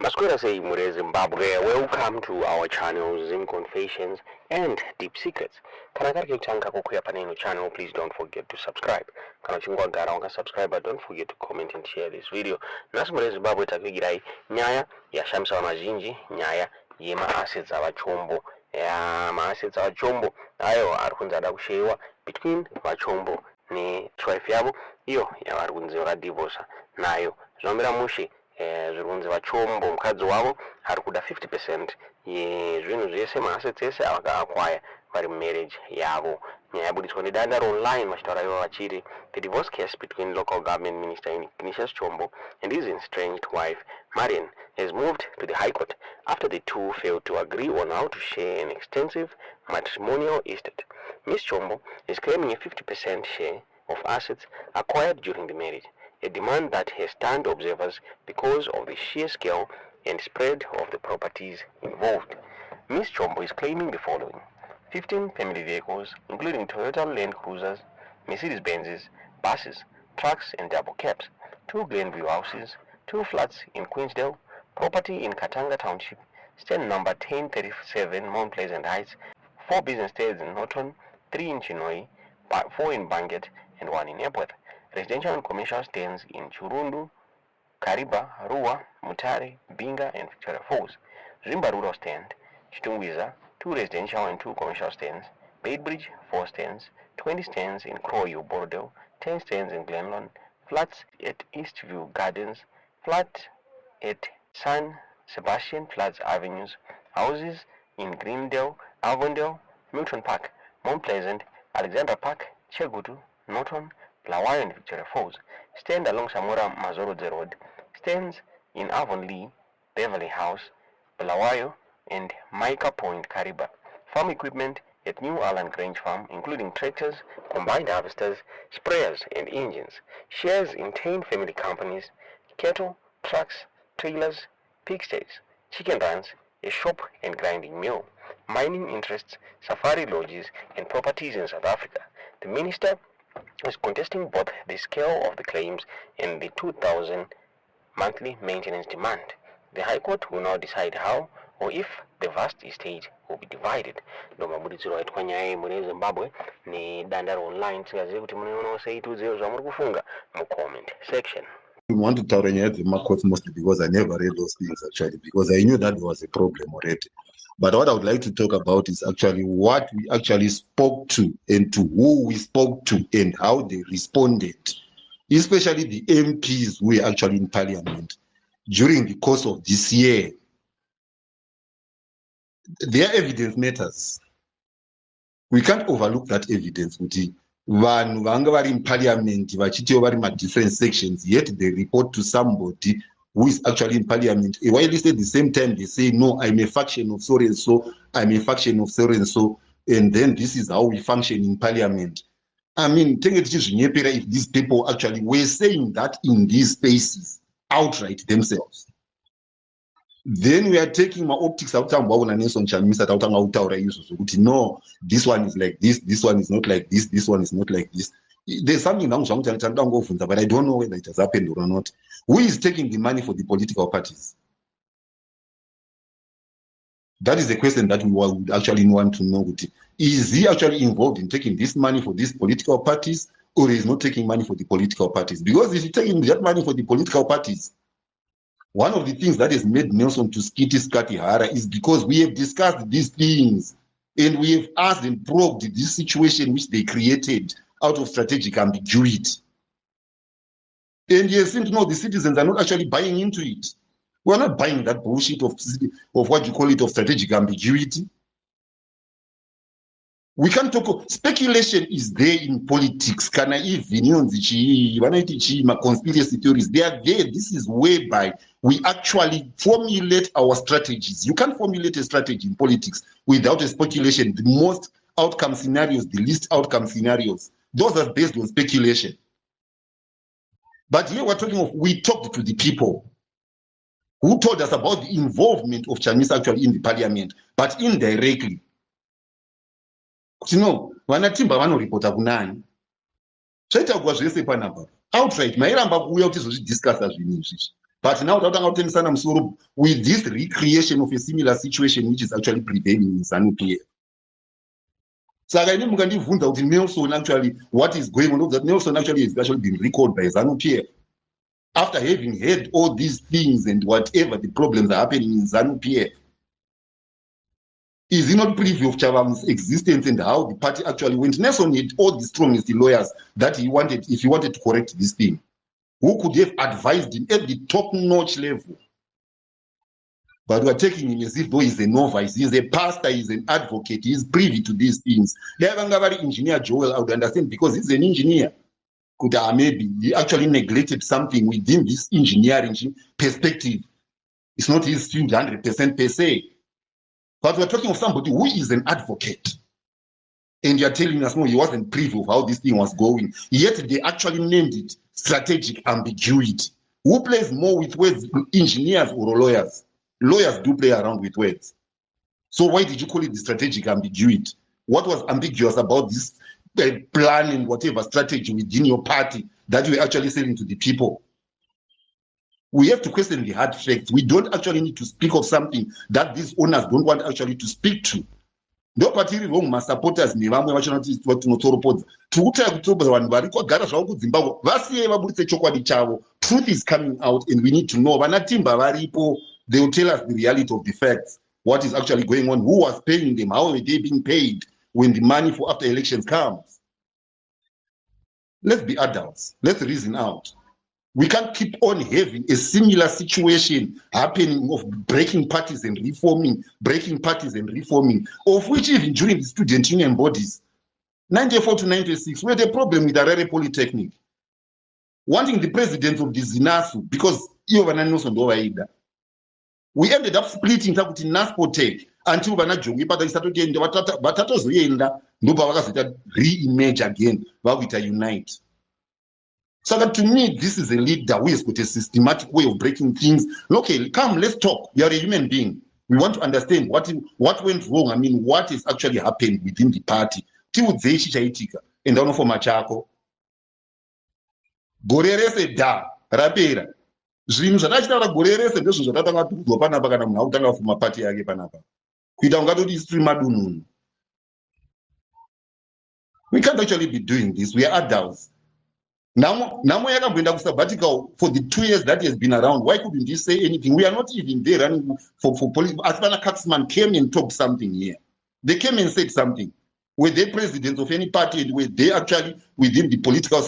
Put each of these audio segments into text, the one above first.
Masquera say Mure Zimbabwe, welcome to our channel Zim Confessions and Deep Secrets. Kana kari kuchanga kukuya paneno channel, please don't forget to subscribe. Kana chingwa gara wanga subscribe, don't forget to comment and share this video. Nasi Mure Zimbabwe takugirai nyaya ya Shamsa wa Mazinji, nyaya ye MaAssets wa Chombo. Ya MaAssets wa Chombo, ayo arikunzada kushewa between Chombo ni tribe yabo, iyo ya arikunze wakadivosa nayo. Zombira mushi zvirunzi vachombo mukadzi wavo ari kuda 50% yezvinhu zvese MaAssets ese avakaakwaya vari mumarriage yavo. Nyaya yabudiswa nedanda online vachitaura ivo vachiti the divorce case between local government minister Ignatius Chombo and his estranged wife Marian has moved to the High Court after the two failed to agree on how to share an extensive matrimonial estate. Ms. Chombo is claiming a 50% share of assets acquired during the marriage, a demand that has stunned observers because of the sheer scale and spread of the properties involved. Ms. Chombo is claiming the following: 15 family vehicles, including Toyota Land Cruisers, Mercedes-Benzes, buses, trucks and double cabs, 2 Glenview houses, 2 flats in Queensdale, property in Katanga Township, stand number 1037 Mount Pleasant Heights, 4 business estates in Norton, 3 in Chinoi, 4 in Banget and 1 in Epworth. Residential and commercial stands in Churundu, Kariba, Rua, Mutare, Binga, and Victoria Falls. Zimba Rural Stand, Chitungwiza, 2 residential and 2 commercial stands, Baitbridge, 4 stands, 20 stands in Croyu, Bordeaux, 10 stands in Glenlon, flats at Eastview Gardens, flat at San Sebastian Flats Avenues, houses in Greendale, Avondale, Milton Park, Mount Pleasant, Alexandra Park, Chegutu, Norton, Bulawayo and Victoria Falls, stand along Samora Mazorodze Road, stands in Avonlea, Beverly House, Bulawayo and Micah Point, Kariba. Farm equipment at New Allen Grange Farm, including tractors, combined harvesters, sprayers and engines. Shares in 10 family companies, cattle, trucks, trailers, pigstays, chicken runs, a shop and grinding mill, mining interests, safari lodges and properties in South Africa. The minister is contesting both the scale of the claims and the 2,000 monthly maintenance demand. The High Court will now decide how or if the vast estate will be divided. Ndo mabuditsiro aitwa nyaya muri Zimbabwe ni danda online tingazive kuti munoona sei tudziwo zvamuri kufunga mu comment section. I want to tell you the markets mostly because I never read those things actually, because I knew that there was a problem already. But what I would like to talk about is actually what we actually spoke to and to who we spoke to and how they responded, especially the MPs who were actually in parliament during the course of this year. Their evidence matters. We can't overlook that evidence. Vanhu vanga vari in parliament vachitiwo vari different sections, yet they report to somebody who is actually in parliament. While at the same time they say, no, I'm a faction of so and so, I'm a faction of so and so, and then this is how we function in parliament. I mean, if these people actually were saying that in these spaces outright themselves, then we are taking my optics out and no, this one is like this one is not like this one is not like this. There's something wrong, but I don't know whether it has happened or not. Who is taking the money for the political parties? That is the question that we would actually want to know. Is he actually involved in taking this money for these political parties, or is not taking money for the political parties? Because if he's taking that money for the political parties, one of the things that has made Nelson to skati hara is because we have discussed these things and we have asked and probed this situation which they created out of strategic ambiguity. And you seem to know the citizens are not actually buying into it. We're not buying that bullshit of what you call it, of strategic ambiguity. We can't talk. Speculation is there in politics. Can I even conspiracy theories? They are there. This is whereby we actually formulate our strategies. You can't formulate a strategy in politics without a speculation. The most outcome scenarios, the least outcome scenarios, those are based on speculation. But here we're talking of, we talked to the people who told us about the involvement of Chinese actually in the parliament, but indirectly. You know, vanatimba vanoripota kunani zvaita kwa zvese panapa outright mairamba kuuya kuti zozvidiscasa zvinhu izvizvi But now with this recreation of a similar situation which is actually prevailing in ZANU-PF. Saga Nelson actually, what is going on, that Nelson actually has actually been recalled by ZANU-PF. After having heard all these things and whatever the problems are happening in ZANU-PF. Is he not privy of Chavam's existence and how the party actually went? Nelson had all the strongest lawyers that he wanted, if he wanted to correct this thing. Who could have advised him at the top-notch level? But we are taking him as if though he's a novice, he's a pastor, he's an advocate, he's privy to these things. Engineer Joel, I would understand because he's an engineer. Could maybe he actually neglected something within this engineering perspective. It's not his field 100% per se. But we're talking of somebody who is an advocate. And you're telling us, no, he wasn't privy of how this thing was going. Yet they actually named it strategic ambiguity. Who plays more with words, engineers or lawyers? Lawyers do play around with words. So why did you call it the strategic ambiguity? What was ambiguous about this plan and whatever strategy within your party that you were actually selling to the people? We have to question the hard facts. We don't actually need to speak of something that these owners don't want actually to speak to. No party wrong, my supporters, Nivamwe, Nationalists, what to Notoropod. Truth is coming out, and we need to know. They will tell us the reality of the facts. What is actually going on? Who was paying them? How are they being paid when the money for after elections comes? Let's be adults. Let's reason out. We can't keep on having a similar situation happening of breaking parties and reforming, of which even during the student union bodies, 94 to 96, we had a problem with Harare Polytechnic, wanting the president of the ZINASU, because we ended up splitting Takuti NASPOTEC until re-emerge again, unite. So that to me, this is a leader who has got a systematic way of breaking things. Okay, come, let's talk. You are a human being. We want to understand what went wrong. I mean, what is actually happened within the party. And I don't know for Machako. Gorere se da, rapera. Zvinhu zvakachitaura gore rese ndizvo zvatatanga kudzwa panapa kana munhu akutanga kufuma pati yake panapa. Kuita ungatoti stream madununu. We can't actually be doing this. We are adults. Namo yakamboenda kusabbatical for the 2 years that he has been around. Why couldn't he say anything? We are not even there running for police. Asbana Katzman came and talked something here. They came and said something. Were they presidents of any party and were they actually within the political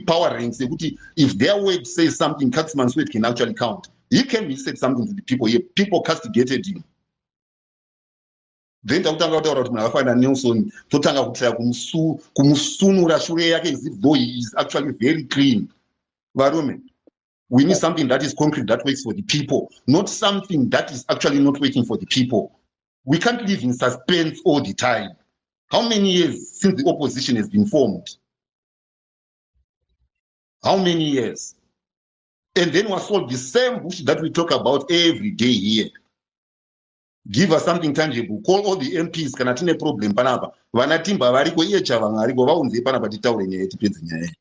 power ranks? If their word says something, Katzman's word can actually count. He came and said something to the people here. People castigated him. Then Nelson kumusunura shure yake as if though he is actually very clean. We need something that is concrete, that works for the people, not something that is actually not working for the people. We can't live in suspense all the time. How many years since the opposition has been formed? How many years? And then we solve the same bullshit that we talk about every day here. Give us something tangible. Call all the MPs. Kana tine problem panapa. Vanatimba variko iye chava ngariko vaunze panapa titaure nyaya tipedze nyaya.